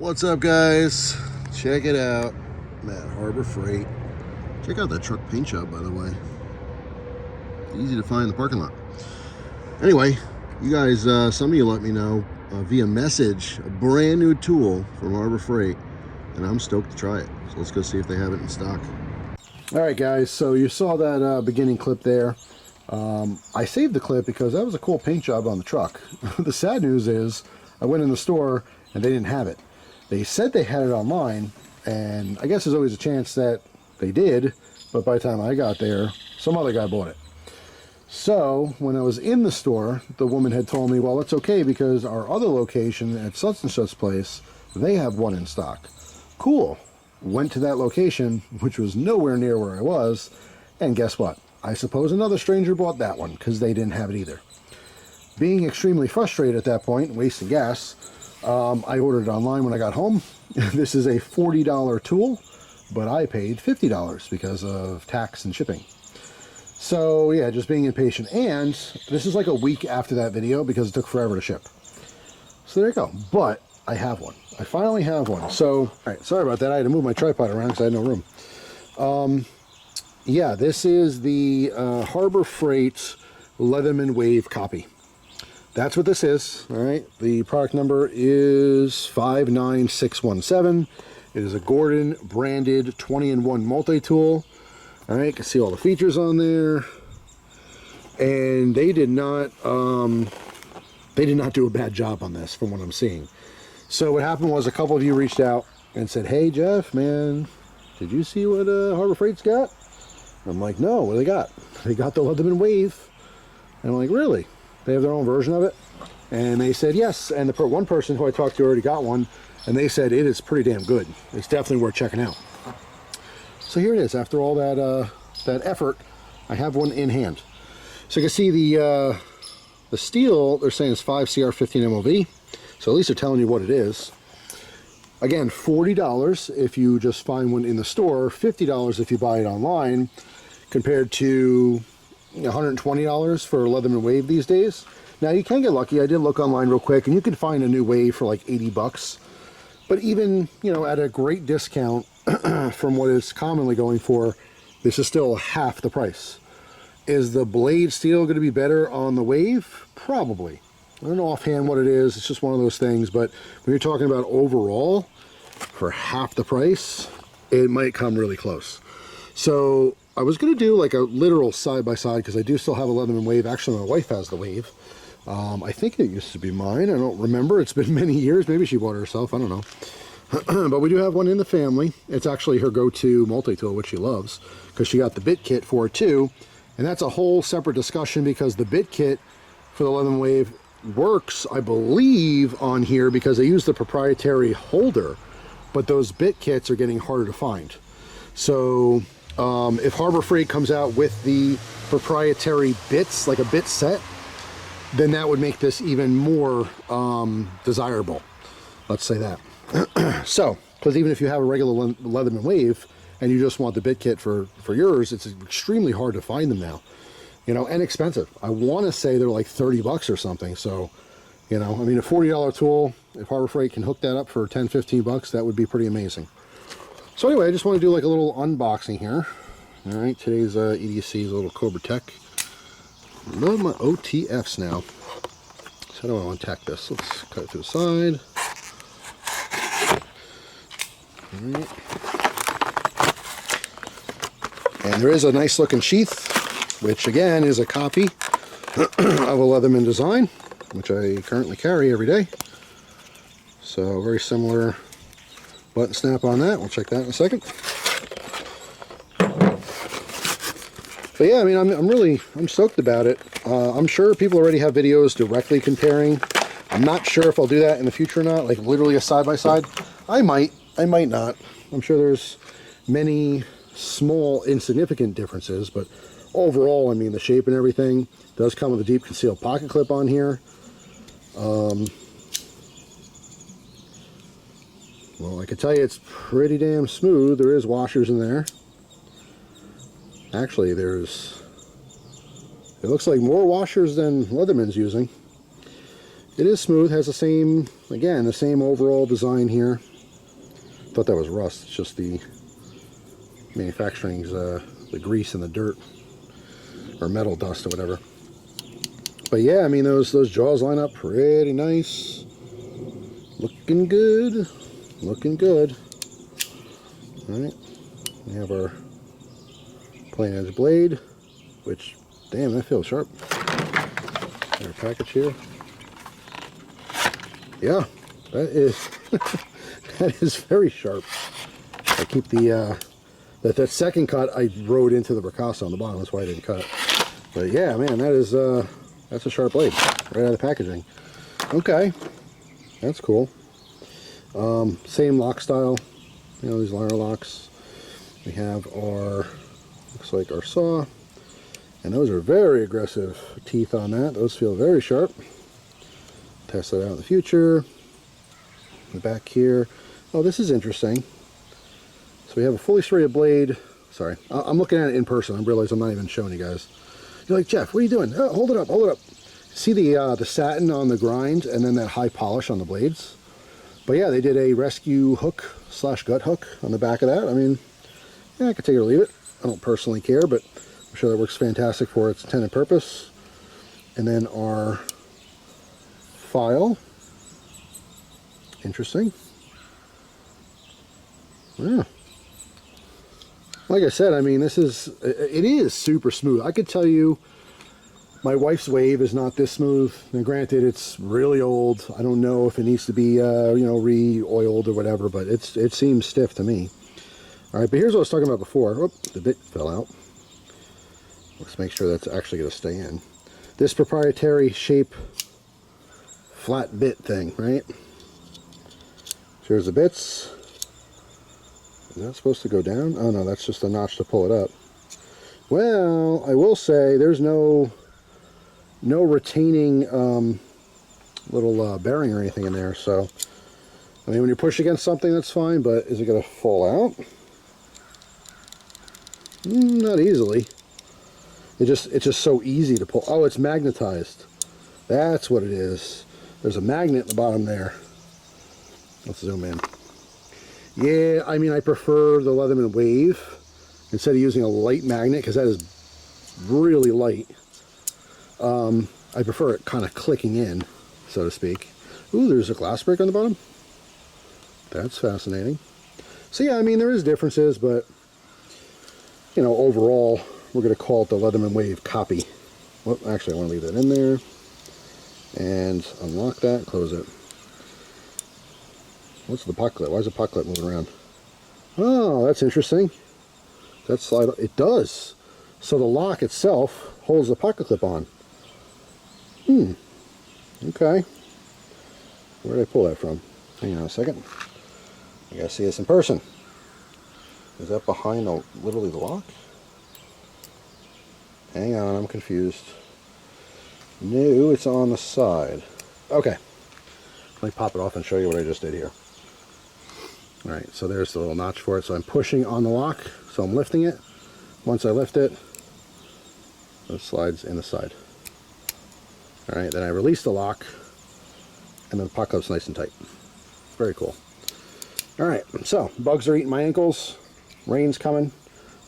What's up, guys? Check it out. I'm at Harbor Freight. Check out that truck paint shop, by the way. Easy to find in the parking lot. Anyway, you guys, some of you let me know via message a brand new tool from Harbor Freight, and I'm stoked to try it. So let's go see if they have it in stock. All right, guys, so you saw that beginning clip there. I saved the clip because that was a cool paint job on the truck. The sad news is I went in the store and they didn't have it. They said they had it online, and I guess there's always a chance that they did, but by the time I got there, some other guy bought it. So when I was in the store, the woman had told me, well, it's okay because our other location at such and such place, they have one in stock. Cool. Went to that location, which was nowhere near where I was, and guess what? I suppose another stranger bought that one because they didn't have it either. Being extremely frustrated at that point, wasting gas, I ordered it online when I got home. This is a $40 tool, but I paid $50 because of tax and shipping. So yeah, just being impatient. And this is like a week after that video because it took forever to ship. So there you go. But I have one. I finally have one. So, all right, sorry about that. I had to move my tripod around because I had no room. Yeah, this is the Harbor Freight Leatherman Wave copy. That's what this is. All right, the product number is 59617. It is a Gordon branded 20-in-1 multi-tool. All right, you can see all the features on there, and they did not do a bad job on this from what I'm seeing. So what happened was a couple of you reached out and said, hey Jeff, man, did you see what Harbor Freight's got? I'm like, no, what do they got? They got the Leatherman Wave. And I'm like, really? They have their own version of it? And they said yes. And the one person who I talked to already got one, and they said it is pretty damn good. It's definitely worth checking out. So here it is. After all that effort, I have one in hand. So you can see the steel, they're saying is 5CR15 MOV. So at least they're telling you what it is. Again, $40 if you just find one in the store, $50 if you buy it online, compared to $120 for a Leatherman Wave these days. Now you can get lucky. I did look online real quick, and you can find a new Wave for like 80 bucks. But even, you know, at a great discount from what it's commonly going for, this is still half the price. Is the blade steel going to be better on the Wave? Probably. I don't know offhand what it is. It's just one of those things. But when you're talking about overall, for half the price, it might come really close. So I was going to do like a literal side-by-side because I do still have a Leatherman Wave. Actually, my wife has the Wave. I think it used to be mine. I don't remember. It's been many years. Maybe she bought it herself. I don't know. But we do have one in the family. It's actually her go-to multi-tool, which she loves, because she got the bit kit for it too. And that's a whole separate discussion because the bit kit for the Leatherman Wave works, I believe, on here because they use the proprietary holder, but those bit kits are getting harder to find. So if Harbor Freight comes out with the proprietary bits, like a bit set, then that would make this even more desirable. Let's say that. So, because even if you have a regular Leatherman Wave and you just want the bit kit for yours, it's extremely hard to find them now. You know, and expensive. I want to say they're like 30 bucks or something. So, you know, I mean, a $40 tool, if Harbor Freight can hook that up for 10, 15 bucks, that would be pretty amazing. So anyway, I just want to do like a little unboxing here. All right, today's EDC is a little Cobra Tech. Love my OTFs now. So how do I untack this? Let's cut it to the side. All right. And there is a nice looking sheath, which again is a copy of a Leatherman design, which I currently carry every day. So very similar button snap on that. We'll check that in a second. But yeah, I mean, I'm stoked about it. I'm sure people already have videos directly comparing. I'm not sure if I'll do that in the future or not, like literally a side-by-side. I might not. I'm sure there's many small, insignificant differences, but overall, I mean, the shape and everything does come with a deep concealed pocket clip on here. Well, I can tell you it's pretty damn smooth. There is washers in there. Actually, it looks like more washers than Leatherman's using. it is smooth, has the same, again, the same overall design here. Thought that was rust. It's just the manufacturing's the grease and the dirt, or metal dust or whatever. But yeah, I mean, those jaws line up pretty nice. Looking good. Looking good. Alright. We have our plain edge blade, which, damn, that feels sharp. Our package here. Yeah, that is that is very sharp. I keep that second cut I rode into the Ricasso on the bottom. That's why I didn't cut. But yeah, man, that is that's a sharp blade right out of the packaging. Okay, that's cool. Same lock style, you know, these liner locks. We have our, looks like our saw, and those are very aggressive teeth on that. Those feel very sharp. Test that out in the future. The back here. Oh, this is interesting. So we have a fully serrated blade. Sorry, I'm looking at it in person. I realize I'm not even showing you guys. You're like, Jeff, what are you doing? Oh, hold it up, hold it up. See the satin on the grind and then that high polish on the blades? But yeah, they did a rescue hook / gut hook on the back of that. I mean, yeah, I could take it or leave it. I don't personally care, but I'm sure that works fantastic for its intended purpose. And then our file. Interesting. Yeah. Like I said, I mean, it is super smooth. I could tell you my wife's Wave is not this smooth. Now, granted, it's really old. I don't know if it needs to be, you know, re-oiled or whatever, but it seems stiff to me. All right, but here's what I was talking about before. Oh, the bit fell out. Let's make sure that's actually going to stay in. This proprietary shape flat bit thing, right? Here's the bits. Is that supposed to go down? Oh no, that's just a notch to pull it up. Well, I will say there's no retaining little bearing or anything in there. So, I mean, when you push against something, that's fine. But is it going to fall out? Not easily. It's just so easy to pull. Oh, it's magnetized. That's what it is. There's a magnet at the bottom there. Let's zoom in. Yeah, I mean, I prefer the Leatherman Wave instead of using a light magnet because that is really light. I prefer it kind of clicking in, so to speak. Ooh, there's a glass break on the bottom. That's fascinating. So yeah, I mean, there is differences, but you know, overall, we're going to call it the Leatherman Wave copy. Well, actually, I want to leave that in there and unlock that, close it. What's the puck clip? Why is the puck clip moving around? Oh, that's interesting. That slide, it does. So the lock itself holds the pocket clip on. Okay. Where did I pull that from? Hang on a second. I gotta see this in person. Is that behind literally the lock? Hang on, I'm confused. No, it's on the side. Okay. Let me pop it off and show you what I just did here. Alright, so there's the little notch for it. So I'm pushing on the lock, so I'm lifting it. Once I lift it, it slides in the side. Alright, then I release the lock, and then the pocket clip's nice and tight. Very cool. Alright, so bugs are eating my ankles. Rain's coming.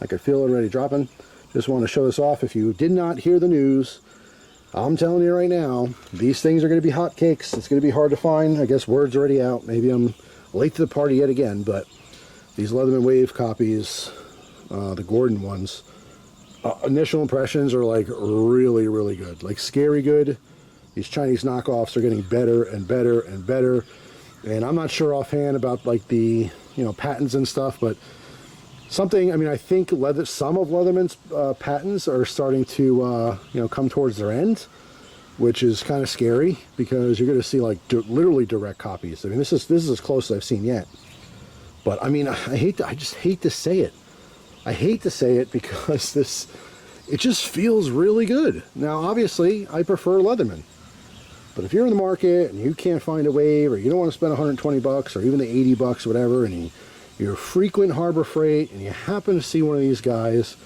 I could feel it already dropping. Just want to show this off. If you did not hear the news, I'm telling you right now, these things are going to be hot cakes. It's going to be hard to find. I guess word's already out. Maybe I'm late to the party yet again, but these Leatherman Wave copies, the Gordon ones, initial impressions are like really, really good. Like scary good. These Chinese knockoffs are getting better and better and better. And I'm not sure offhand about like the, you know, patents and stuff, but something, I mean, I think some of Leatherman's patents are starting to, you know, come towards their end, which is kind of scary because you're going to see like literally direct copies. I mean, this is as close as I've seen yet. But I mean, I just hate to say it. I hate to say it because it just feels really good. Now, obviously, I prefer Leatherman. But if you're in the market and you can't find a Wave, or you don't want to spend 120 bucks or even the 80 bucks or whatever, and you're frequent Harbor Freight and you happen to see one of these guys,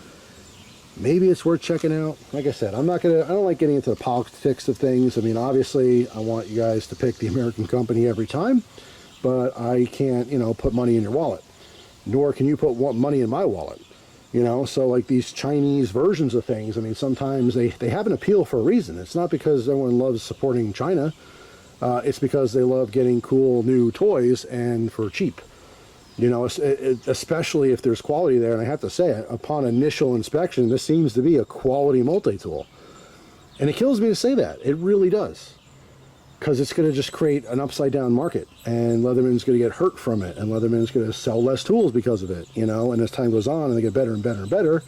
maybe it's worth checking out. Like I said, I don't like getting into the politics of things. I mean, obviously, I want you guys to pick the American company every time, but I can't, you know, put money in your wallet. Nor can you put money in my wallet. You know, so like these Chinese versions of things, I mean, sometimes they have an appeal for a reason. It's not because everyone loves supporting China. It's because they love getting cool new toys and for cheap. You know, especially if there's quality there. And I have to say, upon initial inspection, this seems to be a quality multi-tool. And it kills me to say that. It really does. Because it's going to just create an upside down market. And Leatherman's going to get hurt from it. And Leatherman's going to sell less tools because of it. You know, and as time goes on and they get better and better and better,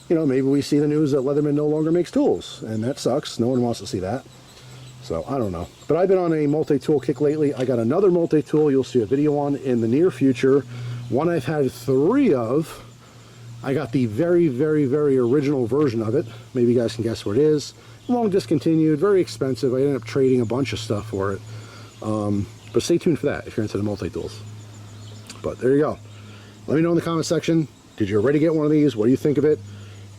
you know, maybe we see the news that Leatherman no longer makes tools. And that sucks. No one wants to see that. So, I don't know. But I've been on a multi-tool kick lately. I got another multi-tool you'll see a video on in the near future. One I've had 3 of. I got the very, very, very original version of it. Maybe you guys can guess what it is. Long discontinued, very expensive. I ended up trading a bunch of stuff for it. But stay tuned for that if you're into the multi-tools. But there you go. Let me know in the comment section. Did you already get one of these? What do you think of it?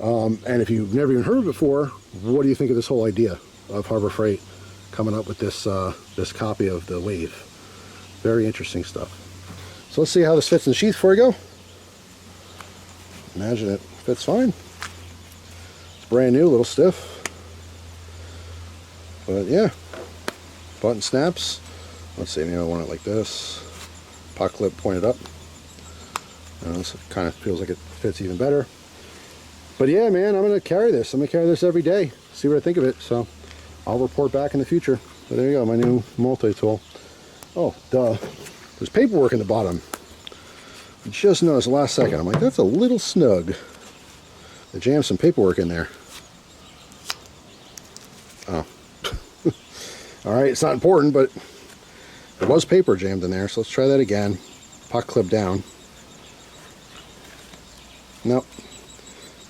And if you've never even heard of it before, what do you think of this whole idea of Harbor Freight coming up with this this copy of the Wave? Very interesting stuff. So let's see how this fits in the sheath before we go. Imagine it fits fine. It's brand new, a little stiff. But yeah, button snaps. Let's see, maybe I want it like this. Pot clip pointed up. This kind of feels like it fits even better. But yeah, man, I'm going to carry this. I'm going to carry this every day. See what I think of it. So I'll report back in the future. But there you go, my new multi-tool. Oh, duh. There's paperwork in the bottom. I just noticed the last second. I'm like, that's a little snug. They jammed some paperwork in there. Oh. Alright, it's not important, but there was paper jammed in there, so let's try that again. Pot clip down. Nope.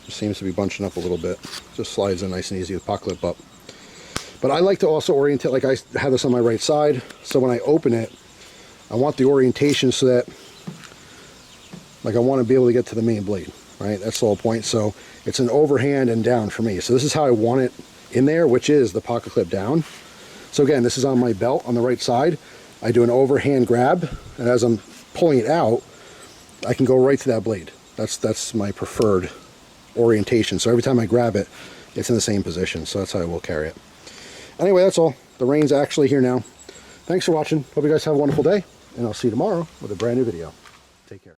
Just seems to be bunching up a little bit. Just slides in nice and easy with pot clip up. But I like to also orientate, like I have this on my right side, so when I open it, I want the orientation so that, like I want to be able to get to the main blade, right? That's the whole point. So it's an overhand and down for me. So this is how I want it in there, which is the pocket clip down. So again, this is on my belt on the right side. I do an overhand grab, and as I'm pulling it out, I can go right to that blade. That's my preferred orientation. So every time I grab it, it's in the same position. So that's how I will carry it. Anyway, that's all. The rain's actually here now. Thanks for watching. Hope you guys have a wonderful day, and I'll see you tomorrow with a brand new video. Take care.